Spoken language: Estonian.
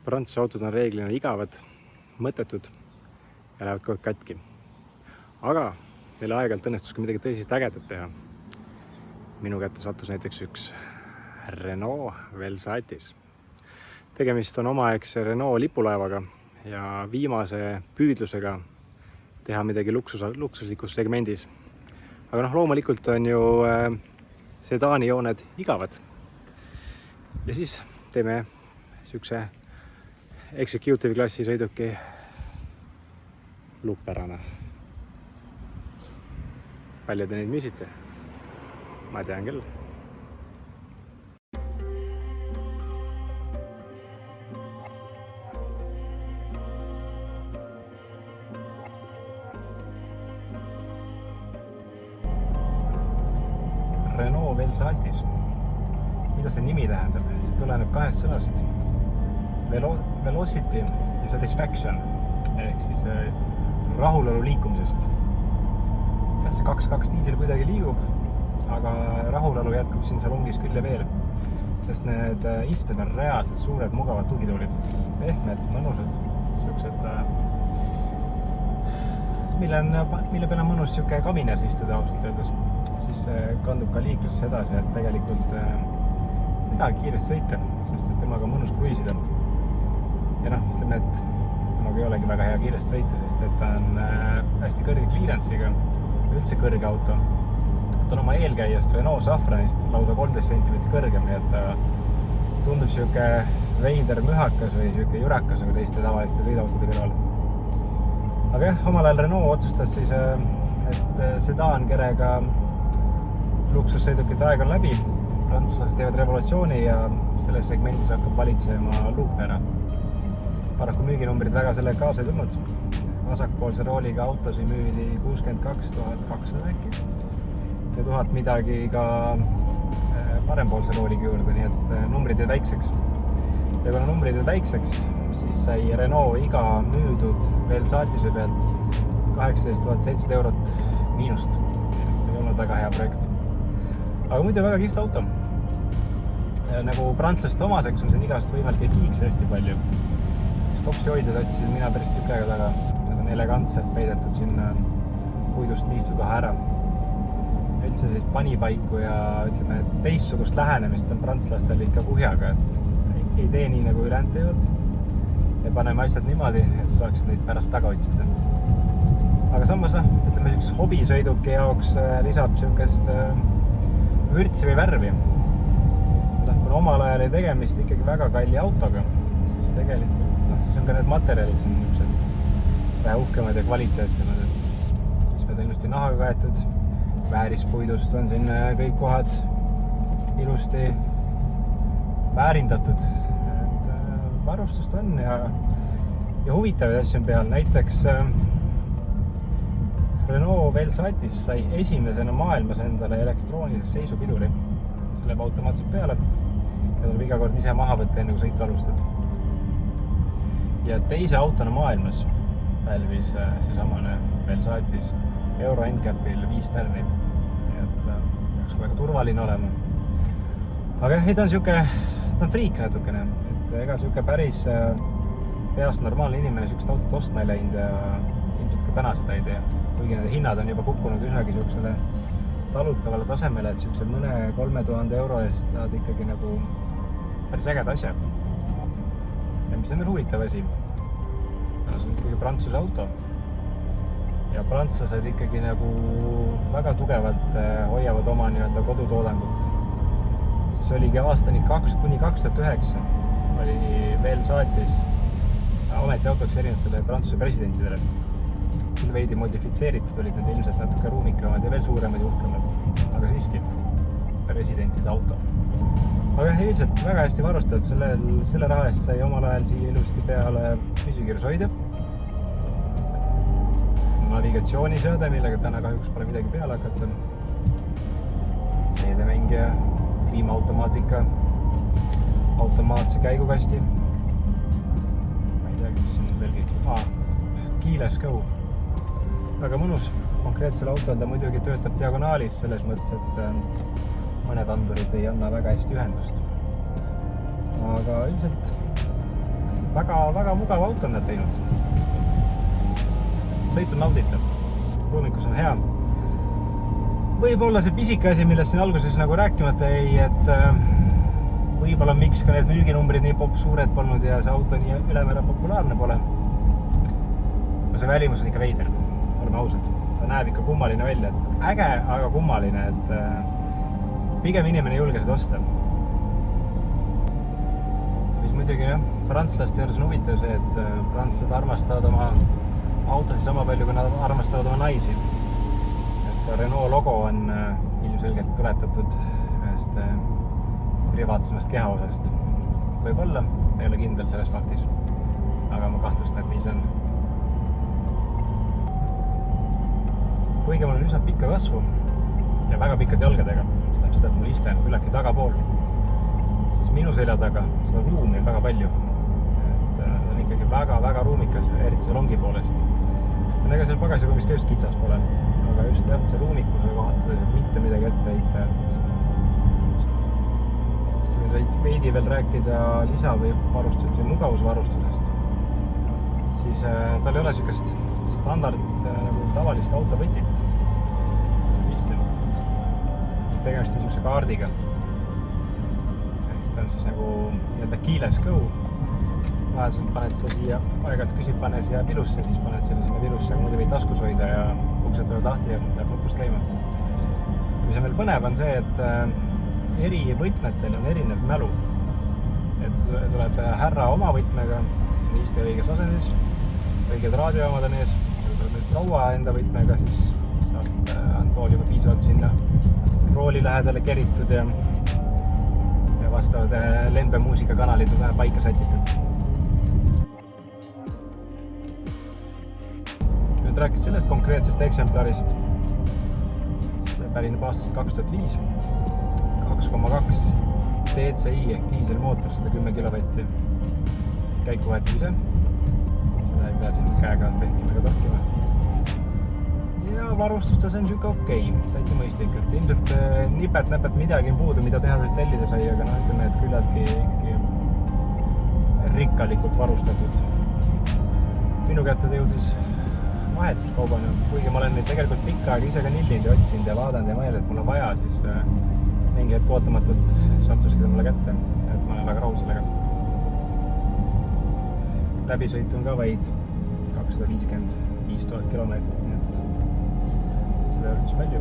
Prantsuse autod on reeglina igavad, mõttetud ja lähevad kogu aeg katki. Aga neil aeg-ajalt õnnestus ka midagi tõsiselt ägedat teha. Minu kätte sattus näiteks üks Renault Velsatis. Tegemist on omaaegse Renault lipulaevaga ja viimase püüdlusega teha midagi luksuslikus segmendis. Aga loomulikult on ju sedaanijooned igavad. Ja siis teeme sükse executive klassi sõiduki luukpärane. Palju te neid müüsite? Ma tean küll. Renault Velsatis. Mida see nimi tähendab? See tuleneb kahest sõnast. Velocity ja satisfaction ehk siis rahulolu liikumisest. Ja see 2.2 diisel kuidagi liigub, aga rahulolu jätkub siin salongis küll ja veel. Sest need istmed on reaalselt suured, mugavad tugitoolid. Pehmed, mõnusad, siuksed, mille peal on mõnus siuke kaminas istuda ausalt öeldes. Siis kandub ka liikluses edasi, et tegelikult ei taha kiiresti sõita, sest temaga on mõnus kruiisida. Ja ütleme, et temaga ei olegi väga hea kiiresti sõita, sest et ta on hästi kõrge clearance'iga, üldse kõrge auto. Ta on oma eelkäijast Renault Safranist lausa 13 cm kõrgem, nii et ta tundub siuke veider mühakas või siuke jurakas nagu teiste tavaliste sõidautode kõrval. Aga jah, omal ajal Renault otsustas siis, et sedaankerega luksussõidukite aeg on läbi. Prantslased teevad revolutsiooni ja selles segmendis hakkab valitsema luukpära. Paraku müüginumbrid väga selle kaasa ei tulnud. Vasakpoolse rooliga autosi müüdi 62 200 äkki. Ja 1000 midagi ka parempoolse rooliga juurde, nii et numbrid jäid väikseks. Ja kuna numbrid jäid väikseks, siis sai Renault iga müüdud Velsatise pealt 18 700 eurot miinust. Ei olnud väga hea projekt. Aga muidu väga kihvt auto. Nagu prantslaste omaseks on siin igast võimalikke kiikse hästi palju. Stopsihoidjad otsisin mina päris tükk aega taga. Need on elegantselt peidetud sinna puidust liistukoha ära. Üldse siis panipaiku ja ütleme, teistsugust lähenemist on prantslastel ikka puhjaga, et ei tee nii nagu ülejäänud teevad. Ja paneme asjad niimoodi, et sa saaksid neid pärast taga otsida. Aga samas, ütleme, üks hobisõiduki jaoks lisab siukest vürtsi või värvi. Kui omal ajal ei tegemist ikkagi väga kalli autoga, siis tegelikult siis on ka need materjalid siin niisugused vähe uhkemad ja kvaliteetsemad. Siis me ilusti nahaga kaetud, väärispuidust on siin kõik kohad ilusti väärindatud. Varustust on ja huvitavaid asju on peal. Näiteks Renault Velsatis sai esimesena maailmas endale elektroonilisest seisupiduri. See läheb automaatselt peale ja tuleb iga kord ise maha võtta enne kui sõitu alustad. Ja teise autona maailmas pälvis seesamane Velsatis Euro NCAP-il 5 tärni. Et peaks väga turvaline olema. Aga jah, ta on friik natukene. Et ega siuke päris peast normaalne inimene siukest autot ostma ei läinud ja ilmselt ka täna seda ei tee. Kuigi need hinnad on juba kukkunud üsnagi siuksele talutavale tasemele, et siukse mõne 3000 euro eest saad ikkagi nagu päris ägeda asja. Ja mis on huvitav asi? See on ikkagi Prantsuse auto. Ja prantslased ikkagi nagu väga tugevalt hoiavad oma kodutoodangut. Siis oligi aastani kuni 2009 oli Velsatis ametiautoks erinevatele Prantsuse presidentidele. Küll veidi modifitseeritud olid need ilmselt natuke ruumikamad ja veel suuremad ja uhkemad. Aga siiski presidentide auto. Aga ilmselt väga hästi varustatud. Selle raha eest sai omal ajal siia ilusti peale püsikiirushoidja. Navigatsiooniseade, millega täna kahjuks pole midagi peale hakata. Seedemängija, kliimaautomaatika, automaatse käigukasti. Ma ei tea, mis siin veel keyless go. Väga mõnus. Konkreetsel autol ta muidugi töötab diagonaalis selles mõttes, et mõned andurid ei anna väga hästi ühendust. Aga üldiselt väga mugav auto on nad teinud. Sõit on nauditav, ruumikus on hea. Võib-olla see pisike asi, millest siin alguses nagu rääkimata jäi, et võib-olla miks ka need müüginumbrid nii suured polnud ja see auto nii ülemäära populaarne pole. See välimus on ikka veider, oleme ausad. Ta näeb ikka kummaline välja, et äge, aga kummaline, et pigem inimene ei julge seda osta. Mis muidugi jah, prantslaste juures on huvitav see, et prantslased armastavad oma autosid sama palju, kui nad armastavad oma naisi. Et Renault logo on ilmselgelt tuletatud ühest privaatsemast kehaosast. Võib-olla, ei ole kindel selles faktis, aga ma kahtlustan, et nii see on. Kuigi mul on üsna pikka kasvu ja väga pikkad jalgadega, mis tähendab seda, et mul iste on küllaltki tagapool, siis minu selja taga seda ruumi on väga palju. Et ta on ikkagi väga ruumikas, eriti see longi poolest. Ega seal pagasiruumis ka just kitsas pole, aga just jah, see ruumikuse kohta mitte midagi ette heita. Nüüd veidi veel rääkida lisa- või varustusest või mugavusvarustusest, siis tal ei ole sellist standard nagu tavalist autovõtit. Tegemist on sellise kaardiga. Ta on siis nagu nii-öelda keyless go. Vaheselt paned seda siia, aegalt küsib, pane siia pilusse, siis paned selle sinna pilusse, aga muidu võid taskus hoida ja uksed tulevad lahti ja läheb nupust käima. Mis on veel põnev on see, et eri võtmetel on erinev mälu. Et tuleb härra oma võtmega, iste õiges asendis, õiged raadioomad on ees, kui tuleb nüüd proua enda võtmega, siis saab Antool juba piisavalt sinna rooli lähedale keritud ja vastavad lembe muusikakanalid on paika sätitud. Nüüd rääkis sellest konkreetsest eksemplarist. See pärineb aastast 2005. 2,2 DCI ehk diiselmootor, 110 kilovatti. Käiku võetab ise. Seda ei pea siin käega tehkima ega torkima. Ja varustustes on siuke okei, täitsa mõistlik, et ilmselt nipet-näpet midagi puudu, mida tehasest tellida sai, aga ütleme, et küllaltki rikkalikult varustatud. Minu kätte jõudis vahetuskaubana, kuigi ma olen neid tegelikult pikka aega ise ka nillinud ja otsinud ja vaadanud ja mõelnud, et mul on vaja, siis mingi hetk ootamatult sattuski mulle kätte, et ma olen väga rahul sellega. Läbisõit on ka vaid 255 000 kilomeetrit, nii et seda üritus palju.